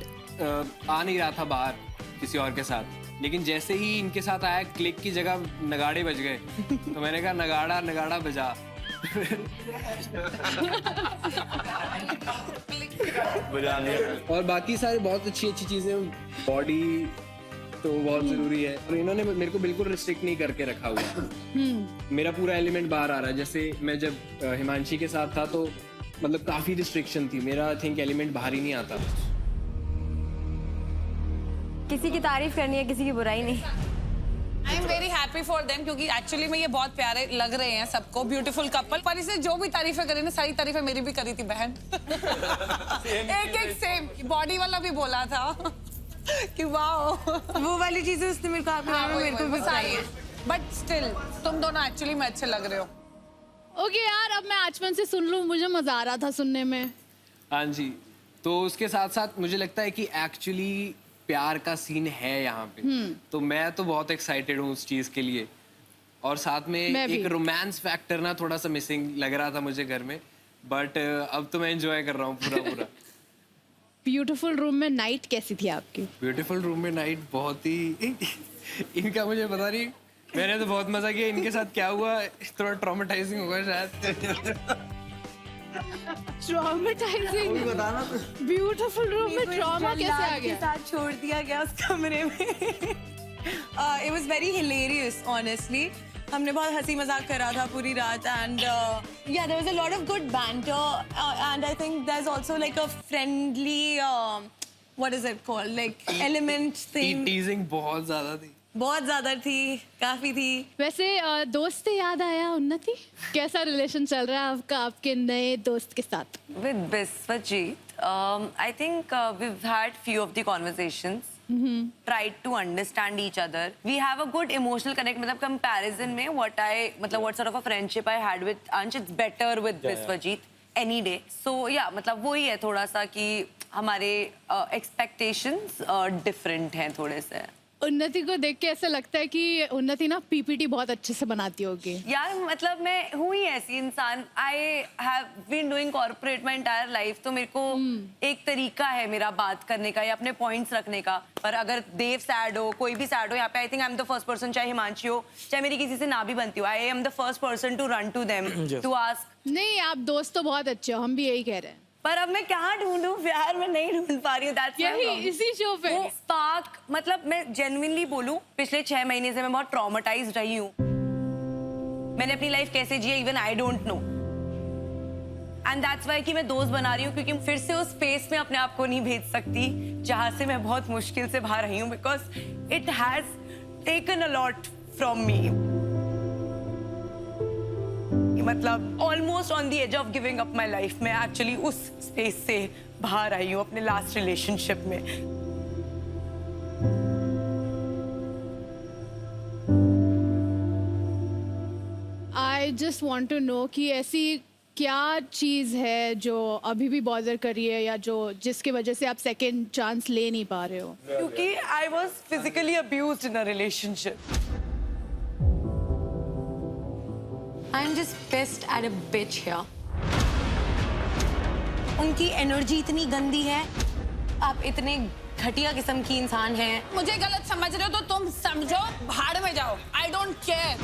आ नहीं रहा था बाहर किसी और के साथ, लेकिन जैसे ही इनके साथ आया क्लिक की जगह नगाड़े बज गए, तो मैंने कहा नगाड़ा नगाड़ा बजा। और बाकी सारे बहुत अच्छी अच्छी चीजें, बॉडी तो बहुत जरूरी है, और इन्होंने मेरे को बिल्कुल रिस्ट्रिक्ट नहीं करके रखा हुआ है। मेरा पूरा एलिमेंट बाहर आ रहा है। जैसे मैं जब हिमांशी के साथ था तो मतलब काफी रिस्ट्रिक्शन थी, मेरा आई थिंक एलिमेंट बाहर ही नहीं आता। किसी की तारीफ करनी है, किसी की बुराई नहीं। I am very happy for them, क्योंकि एक्चुअली में ये बहुत प्यारे लग रहे हैं सबको, ब्यूटीफुल कपल। पर इसे जो भी तारीफें करी ना, सारी तारीफें मेरी भी करी थी बहन। एक सेम बॉडी वाला भी बोला था कि वाह, वो वाली चीजें उसने मेरे को मेरे को भी बताई। बट स्टिल तुम दोनों एक्चुअली में अच्छे लग रहे हो। ओके यार, अब मैं आचमन से सुन लूं, मुझे मजा आ रहा था सुनने में। हाँ जी, तो उसके साथ साथ मुझे लगता है कि एक्चुअली प्यार का सीन है यहाँ पे, तो मैं तो बहुत एक्साइटेड हूँ उस चीज के लिए। और साथ में एक रोमांस फैक्टर ना थोड़ा सा मिसिंग लग रहा था मुझे घर में, बट अब तो मैं एंजॉय कर रहा हूँ पूरा। ब्यूटीफुल रूम में नाइट कैसी थी आपकी? ब्यूटीफुल रूम में नाइट बहुत ही इनका मुझे पता नहीं, मैंने तो बहुत मजा किया। इनके साथ क्या हुआ थोड़ा ट्रॉमेटाइजिंग होगा शायद। ट्रॉमेटाइजिंग बताना। ब्यूटीफुल रूम में ट्रॉमा कैसे आ गया? साथ छोड़ दिया गया उस कमरे में। It was very hilarious, honestly. हमने बहुत हंसी मजाक करा था पूरी रात, and yeah, there was a lot of good banter, and I think there's also like a friendly, what is it called, like element thing. टीजिंग बहुत ज्यादा थी। बहुत ज्यादा थी, काफी थी। वैसे दोस्त से याद आया उन्नति, कैसा रिलेशन चल रहा है आपका आपके नए दोस्त के साथ? With Biswajit, I think we've had few of the conversations. Tried to understand each other. We have a good emotional connect. मतलब comparison में what sort of a friendship I had with Ansh, it's better with Biswajit any day. So yeah, मतलब वही है थोड़ा सा कि हमारे expectations different हैं थोड़े से। उन्नति को देख के ऐसा लगता है कि उन्नति ना पीपीटी बहुत अच्छे से बनाती होगी। यार मतलब मैं हूँ ही ऐसी इंसान। I have been doing corporate my entire life, तो मेरे को एक तरीका है मेरा बात करने का या अपने पॉइंट्स रखने का। पर अगर देव सैड हो, कोई भी सैड हो, यहाँ पे I think I am the first person, चाहे हिमांशी हो, चाहे मेरी किसी से ना भी बनती हो, I am the first person to run to them to ask. नहीं, आप दोस्त तो बहुत अच्छे हो, हम भी यही कह रहे हैं। पर अब मैं कहाँ ढूंढूं प्यार, मैं नहीं ढूंढ पा रही हूँ। यही इसी शो पे वो स्पार्क, मतलब मैं जेन्युइनली बोलूं, पिछले 6 महीने से मैं बहुत ट्रॉमेटाइज्ड रही हूँ। मैंने अपनी लाइफ कैसे जी, even I don't know, and that's why कि मैं दोस्त बना रही हूँ, क्योंकि फिर से उस स्पेस में अपने आप को नहीं भेज सकती जहाँ से मैं बहुत मुश्किल से बाहर रही हूँ, because it has taken a lot from me. मतलब almost on the edge of giving up my life. मैं एक्चुअली उस स्पेस से बाहर आई हूँ अपने लास्ट रिलेशनशिप में। I just want to know कि ऐसी क्या चीज है जो अभी भी बॉदर कर रही है, या जिसकी वजह से आप सेकेंड चांस ले नहीं पा रहे हो? क्योंकि I was physically abused in a relationship. I'm just pissed at a bitch here. उनकी एनर्जी इतनी गंदी है, आप इतने घटिया किस्म की इंसान हैं। मुझे गलत समझ रहे हो तो तुम समझो, भाड़ में जाओ। I don't care.